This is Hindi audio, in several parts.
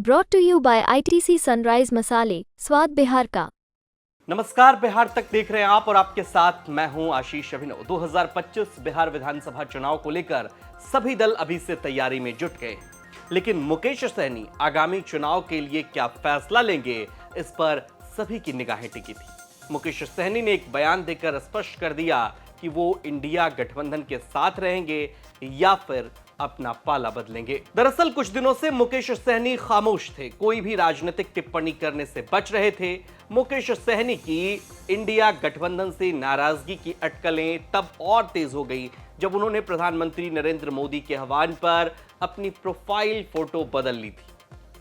Brought to you by ITC Sunrise मसाले, स्वाद बिहार का। नमस्कार, बिहार तक देख रहे हैं आप और आपके साथ मैं हूं आशीष अभिनव। 2025 बिहार विधानसभा चुनाव को लेकर सभी दल अभी से तैयारी में जुट गए हैं, लेकिन मुकेश सहनी आगामी चुनाव के लिए क्या फैसला लेंगे, इस पर सभी की निगाहें टिकी थी। मुकेश सहनी ने एक बयान देकर स्पष्ट कर दिया कि वो इंडिया गठबंधन के साथ रहेंगे या फिर अपना पाला बदलेंगे। दरअसल कुछ दिनों से मुकेश सहनी खामोश थे, कोई भी राजनीतिक टिप्पणी करने से बच रहे थे। मुकेश सहनी की इंडिया गठबंधन से नाराजगी की अटकलें तब और तेज हो गई जब उन्होंने प्रधानमंत्री नरेंद्र मोदी के आह्वान पर अपनी प्रोफाइल फोटो बदल ली थी।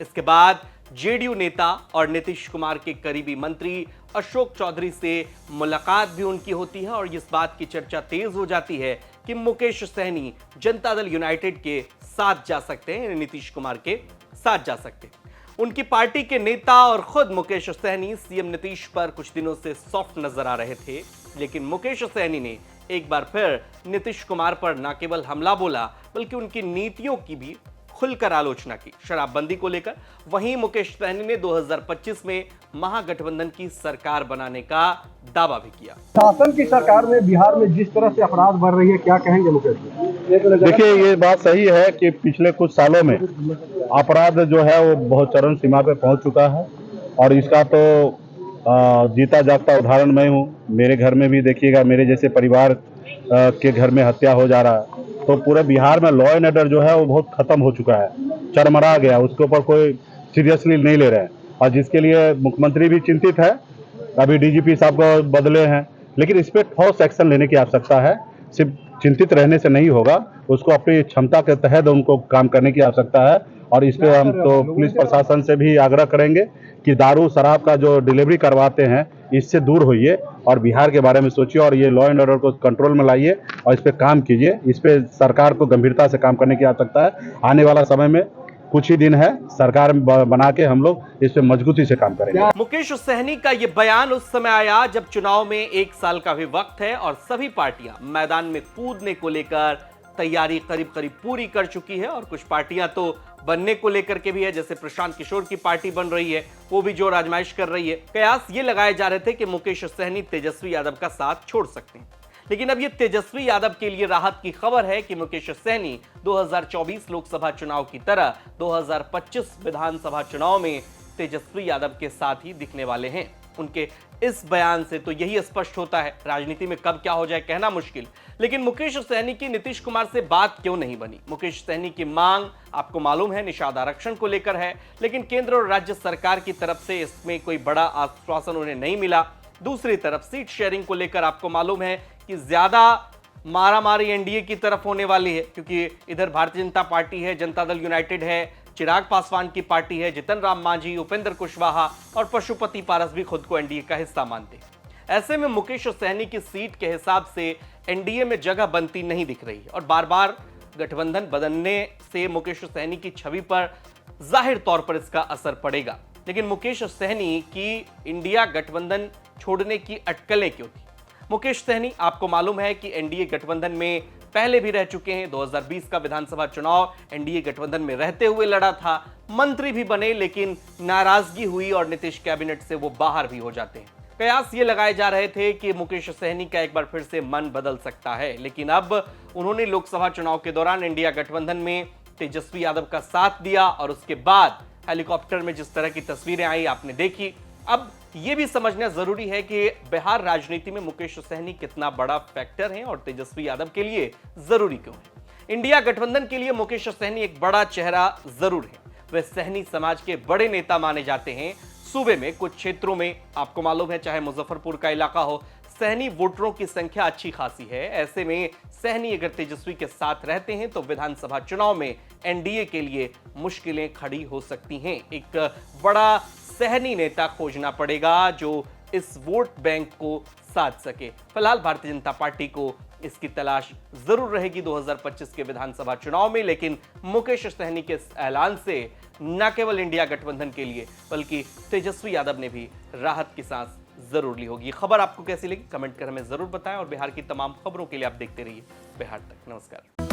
इसके बाद जेडीयू नेता और नीतीश कुमार के करीबी मंत्री अशोक चौधरी से मुलाकात भी उनकी होती है और इस बात की चर्चा तेज हो जाती है कि मुकेश सहनी जनता दल यूनाइटेड के साथ जा सकते हैं, नीतीश कुमार के साथ जा सकते हैं। उनकी पार्टी के नेता और खुद मुकेश सहनी सीएम नीतीश पर कुछ दिनों से सॉफ्ट नजर आ रहे थे, लेकिन मुकेश सहनी ने एक बार फिर नीतीश कुमार पर न केवल हमला बोला बल्कि उनकी नीतियों की भी खुलकर आलोचना की। शराबबंदी को लेकर वहीं मुकेश सहनी ने 2025 में महागठबंधन की सरकार बनाने का दावा भी किया। शासन की सरकार में बिहार में जिस तरह से अपराध बढ़ रही है, क्या कहेंगे मुकेश जी? देखिए, ये बात सही है कि पिछले कुछ सालों में अपराध जो है वो बहुत चरम सीमा पे पहुंच चुका है और इसका तो जीता जागता उदाहरण मैं हूँ। मेरे घर में भी देखिएगा, मेरे जैसे परिवार के घर में हत्या हो जा रहा है, तो पूरे बिहार में लॉ एंड ऑर्डर जो है वो बहुत खत्म हो चुका है, चरमरा गया, उसके ऊपर कोई सीरियसली नहीं ले रहे हैं और जिसके लिए मुख्यमंत्री भी चिंतित है। अभी डीजीपी साहब को बदले हैं, लेकिन इस पर ठोस एक्शन लेने की आवश्यकता है। सिर्फ चिंतित रहने से नहीं होगा, उसको अपनी क्षमता के तहत उनको काम करने की आवश्यकता है और इस पर हम तो पुलिस प्रशासन से भी आग्रह करेंगे कि दारू शराब का जो डिलीवरी करवाते हैं इससे दूर होइए और बिहार के बारे में सोचिए और ये लॉ एंड ऑर्डर को कंट्रोल में लाइए और इस पर काम कीजिए। इस पर सरकार को गंभीरता से काम करने की आवश्यकता है। आने वाला समय में कुछ ही दिन है, सरकार बना के हम लोग इस पे मजबूती से काम करेंगे। मुकेश सहनी का ये बयान उस समय आया जब चुनाव में 1 साल का भी वक्त है और सभी पार्टियां मैदान में कूदने को लेकर तैयारी करीब करीब पूरी कर चुकी है और कुछ पार्टियां तो बनने को लेकर के भी है, जैसे प्रशांत किशोर की पार्टी बन रही है, वो भी जोर आजमाइश कर रही है। कयास ये लगाए जा रहे थे कि मुकेश सहनी तेजस्वी यादव का साथ छोड़ सकते हैं, लेकिन अब ये तेजस्वी यादव के लिए राहत की खबर है कि मुकेश सहनी 2024 लोकसभा चुनाव की तरह 2025 विधानसभा चुनाव में तेजस्वी यादव के साथ ही दिखने वाले हैं। उनके इस बयान से तो यही स्पष्ट होता है, राजनीति में कब क्या हो जाए कहना मुश्किल, लेकिन मुकेश सहनी की नीतीश कुमार से बात क्यों नहीं बनी? मुकेश सहनी की मांग आपको मालूम है निषाद आरक्षण को लेकर है, लेकिन केंद्र और राज्य सरकार की तरफ से इसमें कोई बड़ा आश्वासन उन्हें नहीं मिला। दूसरी तरफ सीट शेयरिंग को लेकर आपको मालूम है कि ज्यादा मारामारी एनडीए की तरफ होने वाली है, क्योंकि इधर भारतीय जनता पार्टी है, जनता दल यूनाइटेड है, चिराग पासवान की पार्टी है, जितन राम मांझी, उपेंद्र कुशवाहा और पशुपति पारस भी खुद को एनडीए का हिस्सा मानते हैं। ऐसे में मुकेश सहनी की सीट के हिसाब से एनडीए में जगह बनती नहीं दिख रही है और बार बार गठबंधन बदलने से मुकेश सहनी की छवि पर जाहिर तौर पर इसका असर पड़ेगा। लेकिन मुकेश सहनी की इंडिया गठबंधन छोड़ने की अटकलें क्यों थी? मुकेश सहनी आपको मालूम है कि एनडीए गठबंधन में पहले भी रह चुके हैं। 2020 का विधानसभा चुनाव एनडीए गठबंधन में रहते हुए लड़ा था, मंत्री भी बने, लेकिन नाराजगी हुई और नीतीश कैबिनेट से वो बाहर भी हो जाते हैं। कयास ये लगाए जा रहे थे कि मुकेश सहनी का एक बार फिर से मन बदल सकता है, लेकिन अब उन्होंने लोकसभा चुनाव के दौरान इंडिया गठबंधन में तेजस्वी यादव का साथ दिया और उसके बाद हेलीकॉप्टर में जिस तरह की तस्वीरें आई आपने देखी। अब यह भी समझना जरूरी है कि बिहार राजनीति में मुकेश सहनी कितना बड़ा फैक्टर है और तेजस्वी यादव के लिए जरूरी क्यों है। इंडिया गठबंधन के लिए मुकेश सहनी एक बड़ा चेहरा जरूर है, वे सहनी समाज के बड़े नेता माने जाते हैं। सूबे में कुछ क्षेत्रों में आपको मालूम है, चाहे मुजफ्फरपुर का इलाका हो, सहनी वोटरों की संख्या अच्छी खासी है। ऐसे में सहनी अगर तेजस्वी के साथ रहते हैं तो विधानसभा चुनाव में एनडीए के लिए मुश्किलें खड़ी हो सकती हैं। एक बड़ा सहनी नेता खोजना पड़ेगा जो इस वोट बैंक को साध सके। फिलहाल भारतीय जनता पार्टी को इसकी तलाश जरूर रहेगी 2025 के विधानसभा चुनाव में, लेकिन मुकेश सहनी के ऐलान से न केवल इंडिया गठबंधन के लिए बल्कि तेजस्वी यादव ने भी राहत की सांस जरूर ली होगी। खबर आपको कैसी लगी कमेंट कर हमें जरूर बताएं और बिहार की तमाम खबरों के लिए आप देखते रहिए बिहार तक। नमस्कार।